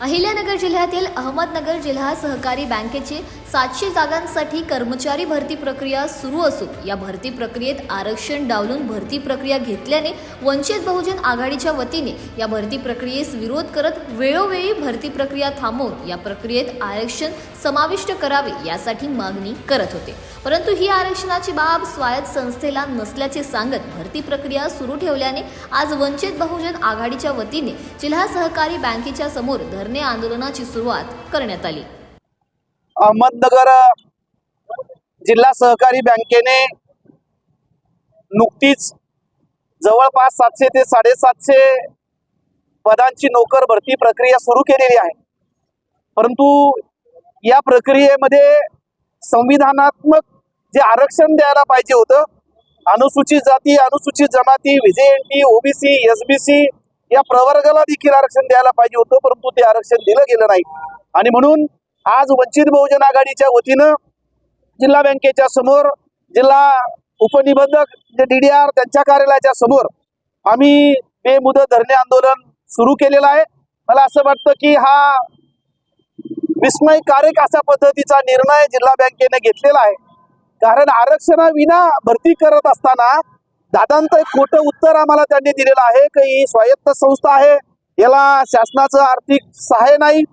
अहिल्यानगर जिल्ह्यातील अहमदनगर जिल्हा सहकारी बँकेचे 700 जागांसाठी कर्मचारी भरती प्रक्रिया सुरू असून या भरती प्रक्रियेत आरक्षण डावलून भरती प्रक्रिया घेतल्याने वंचित बहुजन आघाडीच्या वतीने या भरती प्रक्रियेस विरोध करत वेळोवेळी भरती प्रक्रिया थांबवून या प्रक्रियेत आरक्षण समाविष्ट करावे यासाठी मागणी करत होते। परंतु ही आरक्षणाची बाब स्वायत्त संस्थेला नसल्याचे सांगत भरती प्रक्रिया सुरू ठेवल्याने आज वंचित बहुजन आघाडीच्या वतीने जिल्हा सहकारी बँकेच्या समोर धरणे आंदोलनाची सुरुवात करण्यात आली। अहमदनगर जिल्हा सहकारी बँकेने नुकतीच जवळपास 700 ते 750 पदांची नोकर भरती प्रक्रिया सुरू केलेली आहे। परंतु या प्रक्रियेमध्ये संविधानात्मक जे आरक्षण द्यायला पाहिजे होतं, अनुसूचित जाती, अनुसूचित जमाती, व्हीजेएनटी, ओबीसी, एसबीसी या प्रवर्गाला देखील आरक्षण द्यायला पाहिजे होतं, परंतु ते आरक्षण दिलं गेलं नाही। आणि म्हणून आज वंचित बहुजन आघाडीच्या वतीनं जिल्हा बँकेच्या समोर जिल्हा उपनिबंधक जे डीडीआर त्यांच्या कार्यालयाच्या समोर आम्ही बेमुदत धरणे आंदोलन सुरू केलेलं आहे। मला असं वाटतं की हा विस्मयकारक अशा पद्धतीचा निर्णय जिल्हा बँकेने घेतलेला आहे। कारण आरक्षणाविना भरती करत असताना दादांचं एक खोटं उत्तर आम्हाला त्यांनी दिलेलं आहे की ही स्वायत्त संस्था आहे, याला शासनाचं आर्थिक सहाय्य नाही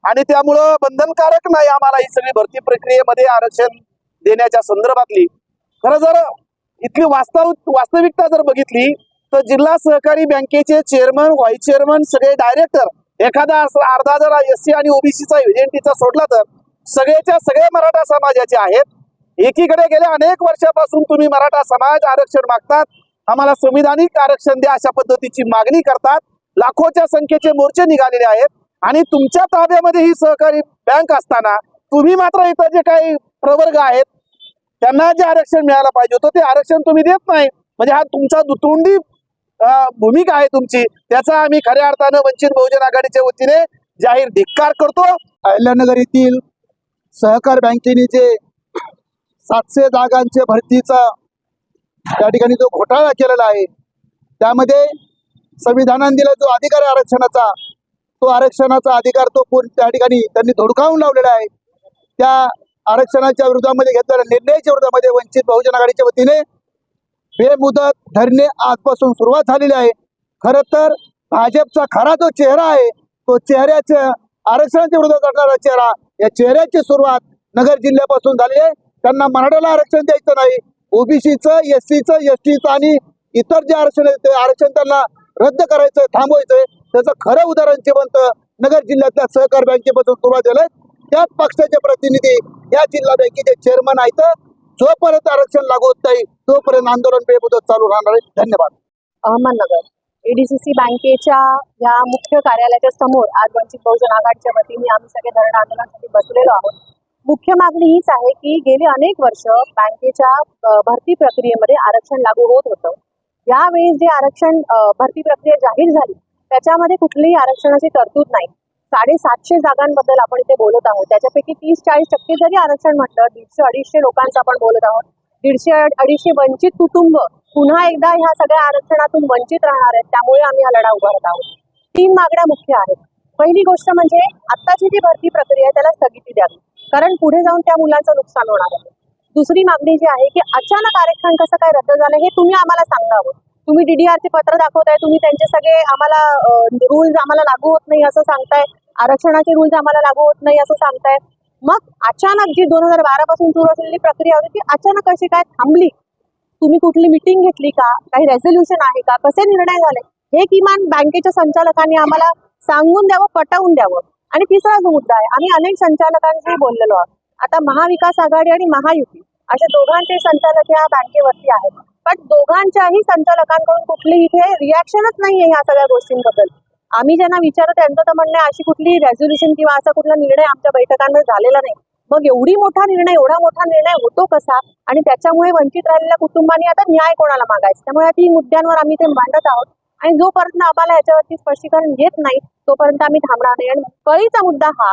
आणि त्यामुळं बंधनकारक नाही आम्हाला ही सगळी भरती प्रक्रियेमध्ये आरक्षण देण्याच्या संदर्भातली। खरं जर इथली वास्तविकता जर बघितली तर जिल्हा सहकारी बँकेचे चेअरमन, व्हाईस चेअरमन, सगळे डायरेक्टर, एखादा अर्धा जर एससी आणि ओबीसीचा एजंटीचा सोडला तर सगळेच्या सगळे मराठा समाजाचे आहेत। एकीकडे गेल्या अनेक वर्षापासून तुम्ही मराठा समाज आरक्षण मागतात, आम्हाला संविधानिक आरक्षण द्या अशा पद्धतीची मागणी करतात। लाखोच्या संख्येचे मोर्चे निघालेले आहेत आणि तुमच्या ताब्यामध्ये ही सहकारी बँक असताना तुम्ही मात्र इतर जे काही प्रवर्ग आहेत त्यांना जे आरक्षण मिळायला पाहिजे होतं ते आरक्षण तुम्ही देत नाही। म्हणजे हा तुमचा दुतोंडी भूमिका आहे तुमची, त्याचा आम्ही खऱ्या अर्थानं वंचित बहुजन आघाडीच्या वतीने जाहीर धिक्कार करतो। अहिल्यानगर येथील सहकार बँकेने जे 700 जागांचे भरतीचा त्या ठिकाणी जो घोटाळा केलेला आहे, त्यामध्ये संविधानाने दिला जो अधिकार आहे आरक्षणाचा, तो आरक्षणाचा अधिकार तो त्या ठिकाणी त्यांनी धोडकावून लावलेला आहे। त्या आरक्षणाच्या विरोधामध्ये घेतलेल्या निर्णयाच्या विरोधामध्ये वंचित बहुजन आघाडीच्या वतीने बेमुदत धरणे आजपासून सुरुवात झालेली आहे। खरं तर भाजपचा खरा जो चेहरा आहे तो चेहऱ्याच्या आरक्षणाच्या विरोधात लढणारा चेहरा, या चेहऱ्याची सुरुवात नगर जिल्ह्यापासून झाली आहे। त्यांना मराठ्याला आरक्षण द्यायचं नाही, ओबीसीचं, एससीचं, एसटीचं आणि इतर जे आरक्षण आहे ते आरक्षण त्यांना रद्द करायचं, थांबवायचंय। त्याचं खरं उदाहरण जिवंत नगर जिल्ह्यातल्या सहकार बँकेपासून सुरुवात झालंय। त्याच पक्षाचे प्रतिनिधी या जिल्हा बँकेचे चेअरमन आहेत। जोपर्यंत आरक्षण लागू होत नाही तोपर्यंत आंदोलन बेमुदत चालू राहणार आहे। धन्यवाद। अहमदनगर एडीसीसी बँकेच्या या मुख्य कार्यालयाच्या समोर आज वंचित बहुजन आघाडीच्या वतीने आम्ही सगळे धरणे आंदोलनासाठी बसलेलो आहोत। मुख्य मागणी हीच आहे की गेली अनेक वर्ष बँकेच्या भरती प्रक्रियेमध्ये आरक्षण लागू होत होतं। यावेळी जे आरक्षण भरती प्रक्रिया जाहीर झाली त्याच्यामध्ये कुठलीही आरक्षणाची तरतूद नाही। 750 जागांबद्दल आपण इथे बोलत आहोत, त्याच्यापैकी 30-40% जरी आरक्षण म्हटलं, 150-250 लोकांचं आपण बोलत आहोत। 150-250 वंचित कुटुंब पुन्हा एकदा ह्या सगळ्या आरक्षणातून वंचित राहणार आहेत। त्यामुळे आम्ही हा लढा उभारत आहोत। 3 मागण्या मुख्य आहेत। पहिली गोष्ट म्हणजे आत्ताची जी भरती प्रक्रिया आहे त्याला स्थगिती द्यावी, कारण पुढे जाऊन त्या मुलांचं नुकसान होणार आहे। दुसरी मागणी जी आहे की अचानक आरक्षण कसं काय रद्द झालं हे तुम्ही आम्हाला सांगावं। तुम्ही डीडीआरचे पत्र दाखवताय, तुम्ही त्यांचे सगळे आम्हाला रूल्स आम्हाला लागू होत नाही असं सांगताय, आरक्षणाचे रूल्स आम्हाला लागू होत नाही असं सांगताय। मग अचानक जी 2012 पासून सुरू असलेली प्रक्रिया होती ती अचानक कशी काय थांबली? तुम्ही कुठली मिटिंग घेतली का? काही रेझोल्युशन आहे का? कसे निर्णय झाले हे किमान बँकेच्या संचालकांनी आम्हाला सांगून द्यावं, पटवून द्यावं। आणि तिसरा जो मुद्दा आहे, आम्ही अनेक संचालकांशी बोललेलो आहोत। आता महाविकास आघाडी आणि महायुती अशा दोघांचे संचालक या बँकेवरती आहेत, पण दोघांच्याही संचालकांकडून कुठली इथे रिॲक्शनच नाहीये ह्या सगळ्या गोष्टींबद्दल। आम्ही ज्यांना विचारतो त्यांचं तर म्हणणं अशी कुठली रेझोल्युशन किंवा असा कुठला निर्णय आमच्या बैठकांमध्ये झालेला नाही। मग एवढा मोठा निर्णय होतो कसा? आणि त्याच्यामुळे वंचित राहिलेल्या कुटुंबांनी आता न्याय कोणाला मागायचा? त्यामुळे या 3 मुद्द्यांवर आम्ही ते मांडत आहोत आणि जोपर्यंत आम्हाला याच्यावरती स्पष्टीकरण येत नाही तोपर्यंत आम्ही थांबणार नाही। आणि कळीचा मुद्दा हा,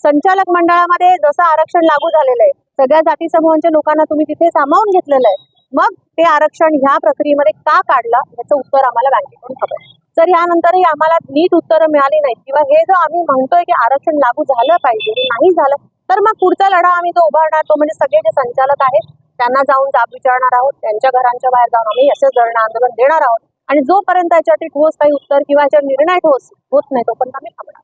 संचालक मंडळामध्ये जसं आरक्षण लागू झालेलं आहे, सगळ्या जाती समूहांच्या लोकांना तुम्ही तिथे सामावून घेतलेलं आहे, मग ते आरक्षण ह्या प्रक्रियेमध्ये का काढलं याचं उत्तर आम्हाला बँकेकडून हवं। जर यानंतरही आम्हाला नीट उत्तरं मिळाली नाहीत किंवा हे जो आम्ही म्हणतोय की आरक्षण लागू झालं पाहिजे हे नाही झालं, तर मग पुढचा लढा आम्ही जो उभारणार तो म्हणजे सगळे जे संचालक आहेत त्यांना जाऊन जाब विचारणार आहोत, त्यांच्या घरांच्या बाहेर जाऊन आम्ही असेच धरणं आंदोलन देणार आहोत आणि जोपर्यंत याच्यासाठी ठोस काही उत्तर किंवा याच्यावर निर्णय ठोस होत नाही तोपर्यंत आम्ही थांबणार.